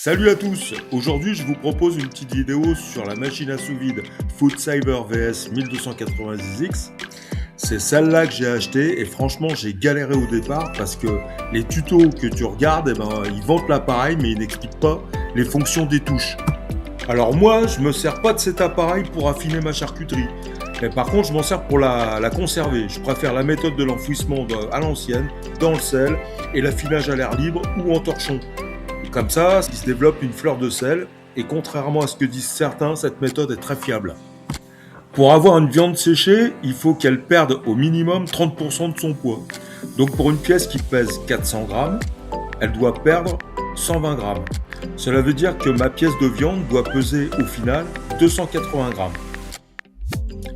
Salut à tous, aujourd'hui je vous propose une petite vidéo sur la machine à sous-vide FoodCyber VS 1290X. C'est celle-là que j'ai achetée et franchement j'ai galéré au départ parce que les tutos que tu regardes, ils vantent l'appareil mais ils n'expliquent pas les fonctions des touches. Alors moi je me sers pas de cet appareil pour affiner ma charcuterie, mais par contre je m'en sers pour la conserver. Je préfère la méthode de l'enfouissement à l'ancienne, dans le sel, et l'affinage à l'air libre ou en torchon. Comme ça, il se développe une fleur de sel, et contrairement à ce que disent certains, cette méthode est très fiable. Pour avoir une viande séchée, il faut qu'elle perde au minimum 30% de son poids. Donc pour une pièce qui pèse 400 grammes, elle doit perdre 120 grammes. Cela veut dire que ma pièce de viande doit peser au final 280 grammes.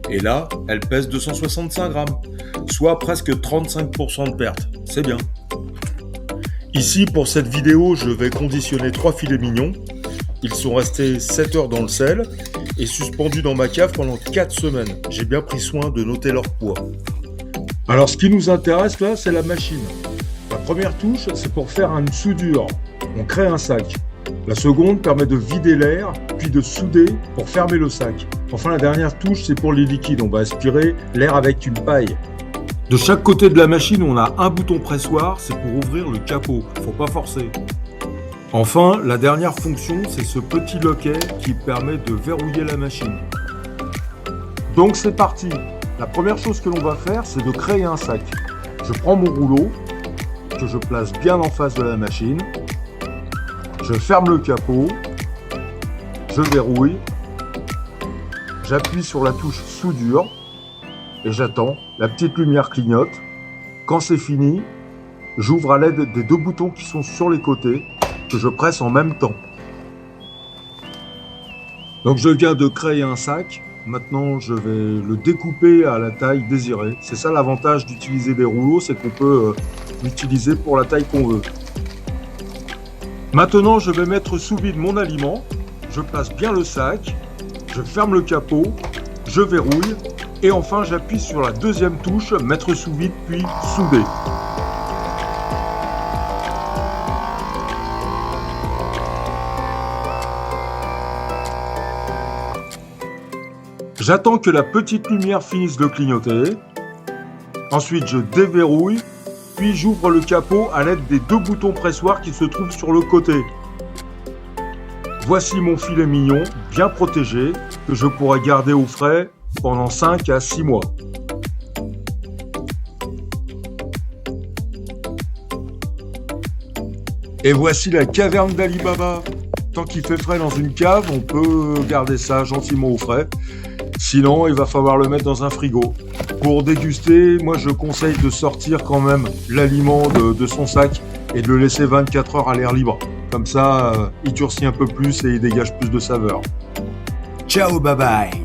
Et là, elle pèse 265 grammes, soit presque 35% de perte. C'est bien. Ici, pour cette vidéo, je vais conditionner 3 filets mignons. Ils sont restés 7 heures dans le sel et suspendus dans ma cave pendant 4 semaines. J'ai bien pris soin de noter leur poids. Alors, ce qui nous intéresse là, c'est la machine. La première touche, c'est pour faire une soudure. On crée un sac. La seconde permet de vider l'air, puis de souder pour fermer le sac. Enfin, la dernière touche, c'est pour les liquides. On va aspirer l'air avec une paille. De chaque côté de la machine, on a un bouton pressoir, c'est pour ouvrir le capot, faut pas forcer. Enfin, la dernière fonction, c'est ce petit loquet qui permet de verrouiller la machine. Donc c'est parti. La première chose que l'on va faire, c'est de créer un sac. Je prends mon rouleau, que je place bien en face de la machine. Je ferme le capot, je verrouille, j'appuie sur la touche soudure, et j'attends, la petite lumière clignote. Quand c'est fini, j'ouvre à l'aide des 2 boutons qui sont sur les côtés, que je presse en même temps. Donc je viens de créer un sac, maintenant je vais le découper à la taille désirée. C'est ça l'avantage d'utiliser des rouleaux, c'est qu'on peut l'utiliser pour la taille qu'on veut. Maintenant je vais mettre sous vide mon aliment, je place bien le sac, je ferme le capot, je verrouille, et enfin, j'appuie sur la deuxième touche, mettre sous vide, puis souder. J'attends que la petite lumière finisse de clignoter. Ensuite, je déverrouille, puis j'ouvre le capot à l'aide des 2 boutons pressoirs qui se trouvent sur le côté. Voici mon filet mignon, bien protégé, que je pourrai garder au frais pendant 5 à 6 mois. Et voici la caverne d'Ali Baba. Tant qu'il fait frais dans une cave, on peut garder ça gentiment au frais. Sinon, il va falloir le mettre dans un frigo. Pour déguster, moi je conseille de sortir quand même l'aliment de son sac et de le laisser 24 heures à l'air libre. Comme ça, il durcit un peu plus et il dégage plus de saveur. Ciao, bye bye.